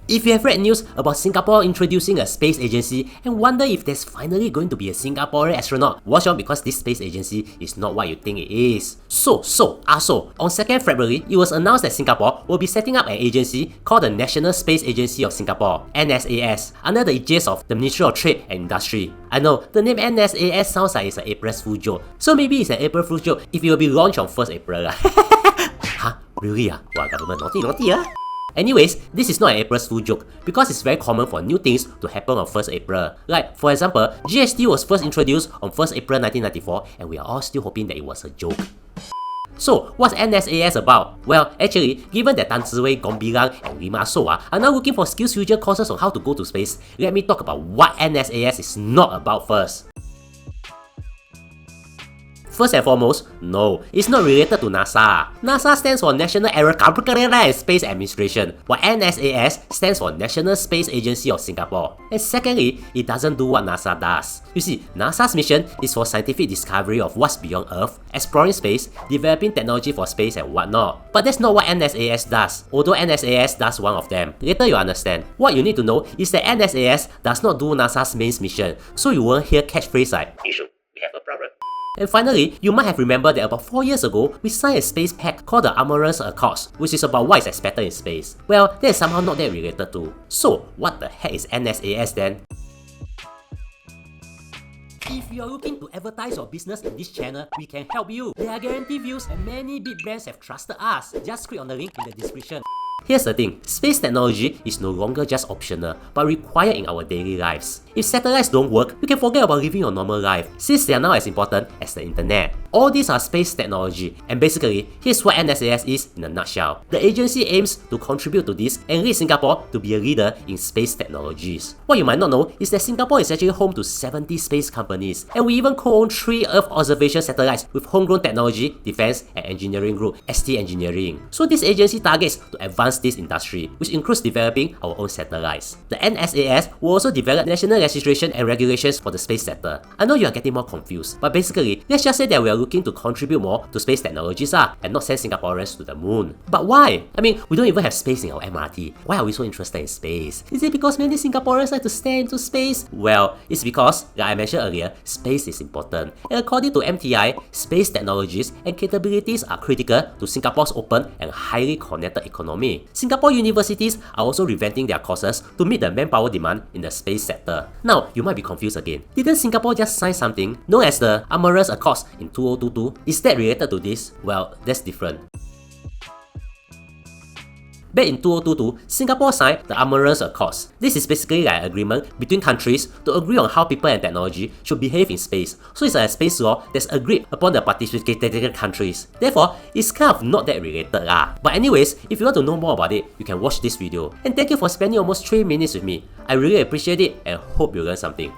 If you have read news about Singapore introducing a space agency and wonder if there's finally going to be a Singaporean astronaut, watch out because this space agency is not what you think it is. So, on 2nd February, it was announced that Singapore will be setting up an agency called the National Space Agency of Singapore, NSAS, under the aegis of the Ministry of Trade and Industry. I know, the name NSAS sounds like it's an April Fool's joke, so maybe it's an April Fool's joke if it will be launched on 1st April. Huh? Really? Wow, government naughty. Anyways, this is not an April Fool's joke because it's very common for new things to happen on 1st April. Like, for example, GST was first introduced on 1st April 1994 and we are all still hoping that it was a joke. So, what's NSAS about? Well, actually, given that Tan Ziwei, Gong Bilang, and Rima So are now looking for SkillsFuture courses on how to go to space, let me talk about what NSAS is not about first. First and foremost, no, it's not related to NASA. NASA stands for National Aeronautical and Space Administration, while NSAS stands for National Space Agency of Singapore. And secondly, it doesn't do what NASA does. You see, NASA's mission is for scientific discovery of what's beyond Earth, exploring space, developing technology for space and whatnot. But that's not what NSAS does, although NSAS does one of them. Later you understand. What you need to know is that NSAS does not do NASA's main mission, so you won't hear catchphrase like, "Issue, we have a problem." And finally, you might have remembered that about 4 years ago, we signed a space pact called the Amorous Accords, which is about what is expected in space. Well, that is somehow not that related to. So, what the heck is NSAS then? If you are looking to advertise your business in this channel, we can help you. There are guaranteed views and many big brands have trusted us. Just click on the link in the description. Here's the thing, space technology is no longer just optional, but required in our daily lives. If satellites don't work, you can forget about living your normal life, since they are now as important as the internet. All these are space technology, and basically, here's what NSAS is in a nutshell. The agency aims to contribute to this and lead Singapore to be a leader in space technologies. What you might not know is that Singapore is actually home to 70 space companies, and we even co-own 3 Earth observation satellites with homegrown technology, defense, and engineering group, ST Engineering. So this agency targets to advance this industry, which includes developing our own satellites. The NSAS will also develop national legislation and regulations for the space sector. I know you are getting more confused, but basically, let's just say that we are looking to contribute more to space technologies and not send Singaporeans to the moon. But why? I mean, we don't even have space in our MRT. Why are we so interested in space? Is it because many Singaporeans like to stare into space? Well, it's because, like I mentioned earlier, space is important. And according to MTI, space technologies and capabilities are critical to Singapore's open and highly connected economy. Singapore universities are also revamping their courses to meet the manpower demand in the space sector. Now, you might be confused again. Didn't Singapore just sign something known as the Amorous Accords in 2022? Is that related to this? Well, that's different. Back in 2022, Singapore signed the Amorous Accords. This is basically like an agreement between countries to agree on how people and technology should behave in space. So it's like a space law that's agreed upon the participating countries. Therefore, it's kind of not that related lah. But anyways, if you want to know more about it, you can watch this video. And thank you for spending almost 3 minutes with me. I really appreciate it and hope you learned something.